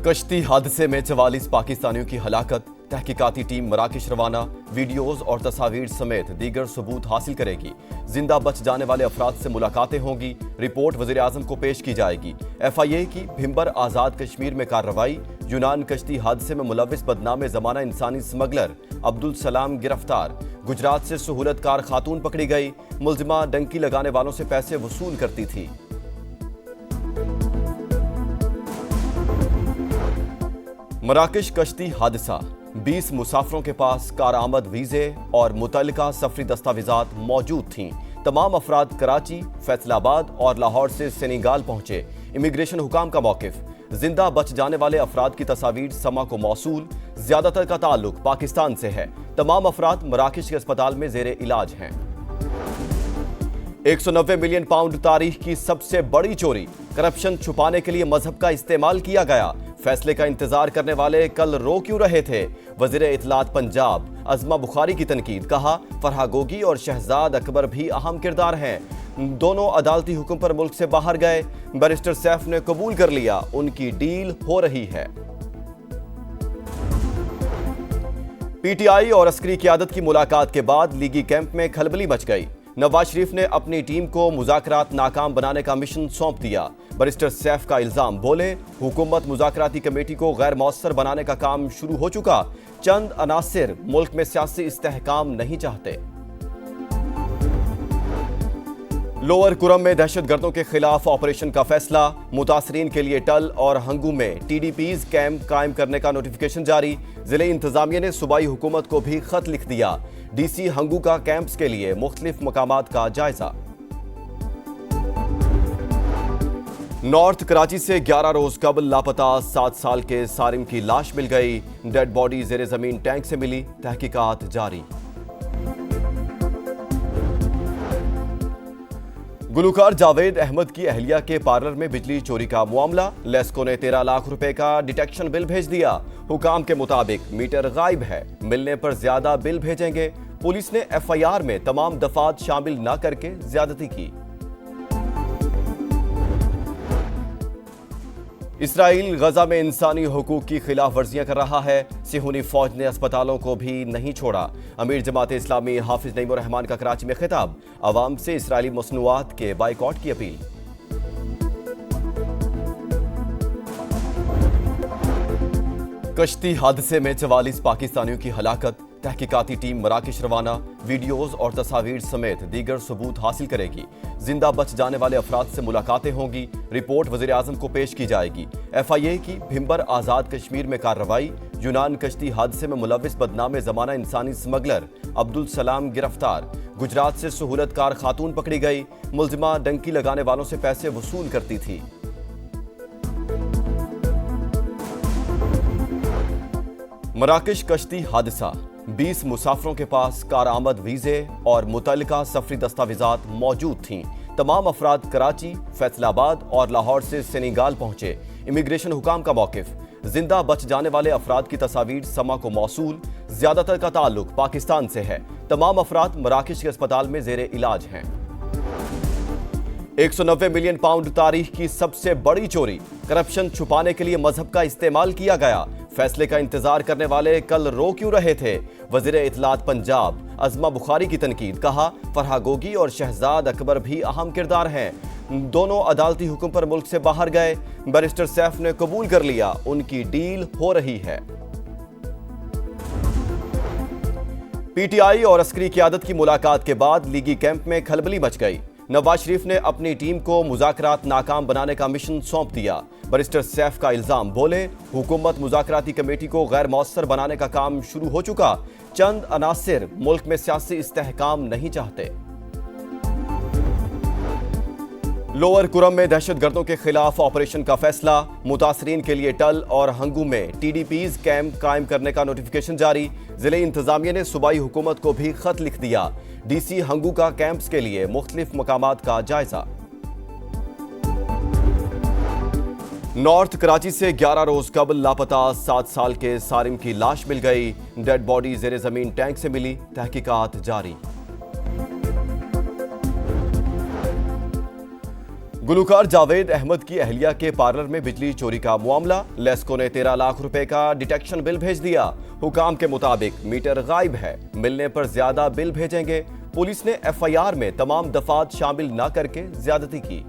कश्ती हादसे में 44 पाकिस्तानियों की हलाकत। तहकीकाती टीम मराकश रवाना। वीडियोज और तस्वीर समेत दीगर सबूत हासिल करेगी। जिंदा बच जाने वाले अफराद से मुलाकातें होंगी। रिपोर्ट वज़ीर आज़म को पेश की जाएगी। FIA की भिंबर आज़ाद कश्मीर में कार्रवाई। यूनान कश्ती हादसे में मुलविस बदनाम ज़माना इंसानी स्मगलर अब्दुल सलाम गिरफ्तार। गुजरात से सहूलतकार खातून पकड़ी गई। मुलजिमा डंकी लगाने वालों से पैसे वसूल करती थी। मराकश कश्ती हादसा। 20 मुसाफिरों के पास कारआमद वीज़े और मुतल्लिका सफरी दस्तावेजात मौजूद थीं। तमाम अफराद कराची, फैसलाबाद और लाहौर से सेनेगाल पहुंचे। इमिग्रेशन हुकाम का मौक़िफ़। जिंदा बच जाने वाले अफराद की तस्वीर समा को मौसूल। ज्यादातर का ताल्लुक पाकिस्तान से है। तमाम अफराद मराकश के अस्पताल में ज़ेरे इलाज हैं। 190 मिलियन पाउंड तारीख की सबसे बड़ी चोरी। करप्शन छुपाने के लिए मजहब का इस्तेमाल किया गया। फैसले का इंतजार करने वाले कल रो क्यों रहे थे? वज़ीर इत्तलात पंजाब अज़मा बुखारी की तनकीद। कहा, फरहा गोगी और शहजाद अकबर भी अहम किरदार हैं। दोनों अदालती हुक्म पर मुल्क से बाहर गए। बैरिस्टर सैफ ने कबूल कर लिया, उनकी डील हो रही है। PTI और अस्करी क़यादत की मुलाकात के बाद लीगी कैंप में खलबली मच गई। नवाज शरीफ ने अपनी टीम को मुज़ाकरात नाकाम बनाने का मिशन सौंप दिया। बैरिस्टर सैफ का इल्जाम। बोले, हुकूमत मुज़ाकराती कमेटी को गैर मौसर बनाने का काम शुरू हो चुका। चंद अनासिर मुल्क में सियासी इस्तेहकाम नहीं चाहते। लोअर कुरम में दहशतगर्दों के खिलाफ ऑपरेशन का फैसला। मुतासरीन के लिए टल और हंगू में TDPs कैंप कायम करने का नोटिफिकेशन जारी। जिले इंतजामिया ने सूबाई हुकूमत को भी खत लिख दिया। DC हंगू का कैंप्स के लिए मुख्तलिफ मकामात का जायजा। नॉर्थ कराची से 11 रोज कबल लापता 7 साल के सारिम की लाश मिल गई। डेड बॉडी ज़ेरे जमीन टैंक से मिली। तहकीकात जारी। गुलूकार जावेद अहमद की अहलिया के पार्लर में बिजली चोरी का मामला। लेस्को ने 13 लाख रुपए का डिटेक्शन बिल भेज दिया। हुकाम के मुताबिक मीटर गायब है, मिलने पर ज्यादा बिल भेजेंगे। पुलिस ने FIR में तमाम दफात शामिल न करके ज्यादती की। इसराइल गजा में इंसानी हुकूक की खिलाफ वर्जियां कर रहा है। सिहूनी फौज ने अस्पतालों को भी नहीं छोड़ा। अमीर जमात इस्लामी हाफिज नईमुर रहमान का कराची में खिताब। अवाम से इसराइली मसनूआत के बाइकॉट की अपील। कश्ती हादसे में 44 पाकिस्तानियों की हलाकत। तहकीकाती टीम मराकश रवाना। वीडियोज और तस्वीर समेत दीगर सबूत हासिल करेगी। जिंदा बच जाने वाले अफराद से मुलाकातें होंगी। रिपोर्ट वज़ीर आज़म को पेश की जाएगी। FIA की भिंबर आज़ाद कश्मीर में कार्रवाई। यूनान कश्ती हादसे में मुलविस बदनाम ज़माना इंसानी स्मगलर अब्दुल सलाम गिरफ्तार। गुजरात से सहूलतकार खातून पकड़ी गई। मुलजिमा डंकी लगाने वालों से पैसे वसूल करती थी। मराकश कश्ती हादसा। 20 मुसाफिरों के पास कारआमद वीज़े और मुतल्लिका सफरी दस्तावेजात मौजूद थीं। तमाम अफराद कराची, फैसलाबाद और लाहौर से सेनेगाल पहुंचे। इमिग्रेशन हुकाम का मौक़िफ़। जिंदा बच जाने वाले अफराद की तस्वीर समा को मौसूल। ज्यादातर का ताल्लुक पाकिस्तान से है। तमाम अफराद मराकश के अस्पताल में ज़ेरे इलाज हैं। 190 मिलियन पाउंड तारीख की सबसे बड़ी चोरी। करप्शन छुपाने के लिए मजहब का इस्तेमाल किया गया। फैसले का इंतजार करने वाले कल रो क्यों रहे थे? वज़ीर इत्तलात पंजाब अज़मा बुखारी की तनकीद। कहा, फरहा गोगी और शहजाद अकबर भी अहम किरदार हैं। दोनों अदालती हुक्म पर मुल्क से बाहर गए। बैरिस्टर सैफ ने कबूल कर लिया, उनकी डील हो रही है। PTI और अस्करी क़यादत की मुलाकात के बाद लीगी कैंप में खलबली मच गई। नवाज शरीफ ने अपनी टीम को मुज़ाकरात नाकाम बनाने का मिशन सौंप दिया। बैरिस्टर सैफ का इल्जाम। बोले, हुकूमत मुज़ाकराती कमेटी को गैर मौसर बनाने का काम शुरू हो चुका। चंद अनासिर मुल्क में सियासी इस्तेहकाम नहीं चाहते। लोअर कुरम में दहशतगर्दों के खिलाफ ऑपरेशन का फैसला। मुतासरीन के लिए टल और हंगू में TDPs कैंप कायम करने का नोटिफिकेशन जारी। जिले इंतजामिया ने सूबाई हुकूमत को भी खत लिख दिया। DC हंगू का कैंप्स के लिए मुख्तलिफ मकामात का जायजा। नॉर्थ कराची से 11 रोज कबल लापता 7 साल के सारिम की लाश मिल गई। डेड बॉडी ज़ेरे जमीन टैंक से मिली। तहकीकात जारी। गुलूकार जावेद अहमद की अहलिया के पार्लर में बिजली चोरी का मामला, लेस्को ने 13 लाख रुपए का डिटेक्शन बिल भेज दिया। हुकाम के मुताबिक मीटर गायब है, मिलने पर ज्यादा बिल भेजेंगे। पुलिस ने एफआईआर में तमाम दफात शामिल न करके ज्यादती की।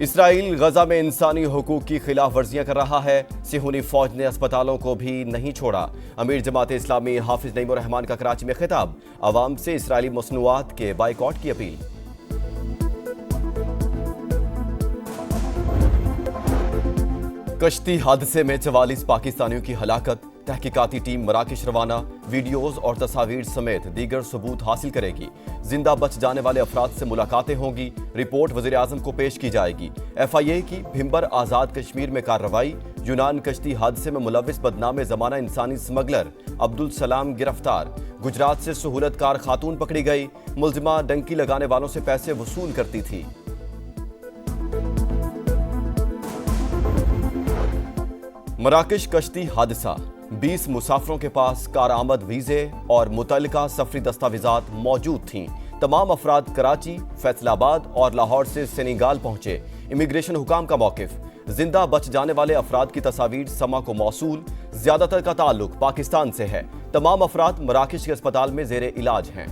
इसराइल गजा में इंसानी हुकूक की खिलाफ वर्जियां कर रहा है। सिहूनी फौज ने अस्पतालों को भी नहीं छोड़ा। अमीर जमात इस्लामी हाफिज नईमुर रहमान का कराची में खिताब, अवाम से इसराइली मसनूआत के बाइकॉट की अपील। कश्ती हादसे में 44 पाकिस्तानियों की हलाकत, तहकीकाती टीम मराकश रवाना, वीडियोज और तस्वीर समेत दीगर सबूत हासिल करेगी। जिंदा बच जाने वाले अफराद से मुलाकातें होंगी। रिपोर्ट वज़ीर-ए-आज़म को पेश की जाएगी। FIA की भिंबर आज़ाद कश्मीर में कार्रवाई। यूनान कश्ती हादसे में मुलविस बदनाम ज़माना इंसानी स्मगलर अब्दुल सलाम गिरफ्तार। गुजरात से सहूलत कार खातून पकड़ी गई। मुलजिमा डंकी लगाने वालों से पैसे वसूल करती थी। मराकश कश्ती हादसा, 20 मुसाफिरों के पास कारआमद वीज़े और मुतल्लिका सफरी दस्तावेजात मौजूद थीं। तमाम अफराद कराची, फैसलाबाद और लाहौर से सेनेगाल पहुंचे। इमिग्रेशन हुकाम का मौकिफ, जिंदा बच जाने वाले अफराद की तस्वीर समा को मौसूल। ज्यादातर का ताल्लुक पाकिस्तान से है। तमाम अफराद मराकश के अस्पताल में जेरे इलाज हैं।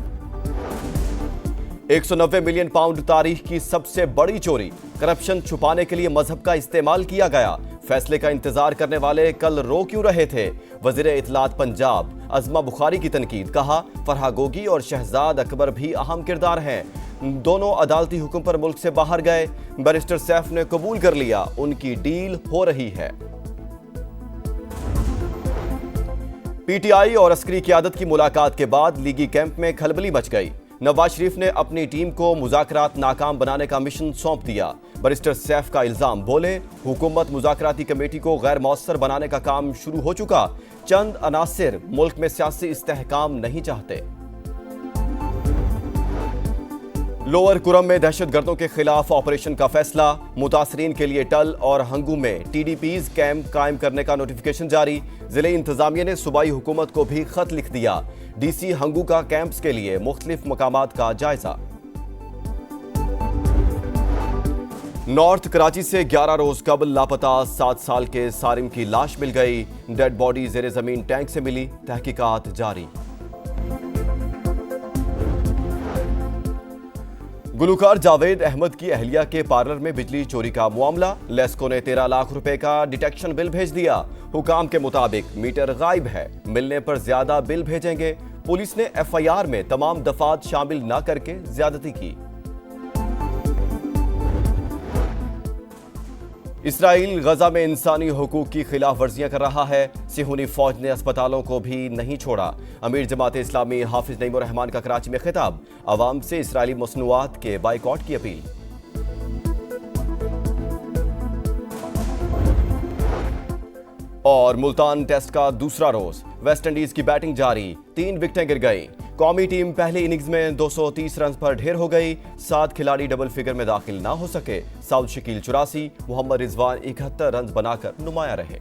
190 मिलियन पाउंड तारीख की सबसे बड़ी चोरी, करप्शन छुपाने के लिए मजहब का इस्तेमाल किया गया। फैसले का इंतजार करने वाले कल रो क्यों रहे थे? वज़ीर इत्तलात पंजाब अज़मा बुखारी की तनकीद, कहा फरहा गोगी और शहजाद अकबर भी अहम किरदार हैं। दोनों अदालती हुक्म पर मुल्क से बाहर गए। बैरिस्टर सैफ ने कबूल कर लिया, उनकी डील हो रही है। PTI और अस्करी क़यादत की मुलाकात के बाद लीगी कैंप में खलबली मच गई। नवाज शरीफ ने अपनी टीम को मुज़ाकरात नाकाम बनाने का मिशन सौंप दिया। बैरिस्टर सैफ का इल्जाम, बोले हुकूमत मुज़ाकराती कमेटी को गैर मौसर बनाने का काम शुरू हो चुका। चंद अनासिर मुल्क में सियासी इस्तेहकाम नहीं चाहते। लोअर कुरम में दहशतगर्दों के खिलाफ ऑपरेशन का फैसला, मुतासरीन के लिए टल और हंगू में TDPs कैंप कायम करने का नोटिफिकेशन जारी। जिले इंतजामिया ने सूबाई हुकूमत को भी खत लिख दिया। DC हंगू का कैंप्स के लिए मुख्तलिफ मकामात का जायजा। नॉर्थ कराची से 11 रोज कबल लापता 7 साल के सारिम की लाश मिल गई। डेड बॉडी ज़ेरे जमीन टैंक से मिली, तहकीकात जारी। गुलूकार जावेद अहमद की अहलिया के पार्लर में बिजली चोरी का मामला, लेस्को ने 13 लाख रुपए का डिटेक्शन बिल भेज दिया। हुकाम के मुताबिक मीटर गायब है, मिलने पर ज्यादा बिल भेजेंगे। पुलिस ने FIR में तमाम दफात शामिल न करके ज्यादती की। इसराइल गजा में इंसानी हुकूक की खिलाफ वर्जियां कर रहा है। सिहूनी फौज ने अस्पतालों को भी नहीं छोड़ा। अमीर जमात इस्लामी हाफिज नईमुर रहमान का कराची में खिताब, अवाम से इसराइली मसनूआत के बाइकॉट की अपील। और मुल्तान टेस्ट का दूसरा रोज, वेस्ट इंडीज की बैटिंग जारी, 3 विकेटें गिर गई। कौमी टीम पहली इनिंग्स में 230 रन पर ढेर हो गई। 7 खिलाड़ी डबल फिगर में दाखिल ना हो सके। साउद शकील 84, मोहम्मद रिजवान 71 रन बनाकर नुमाया रहे।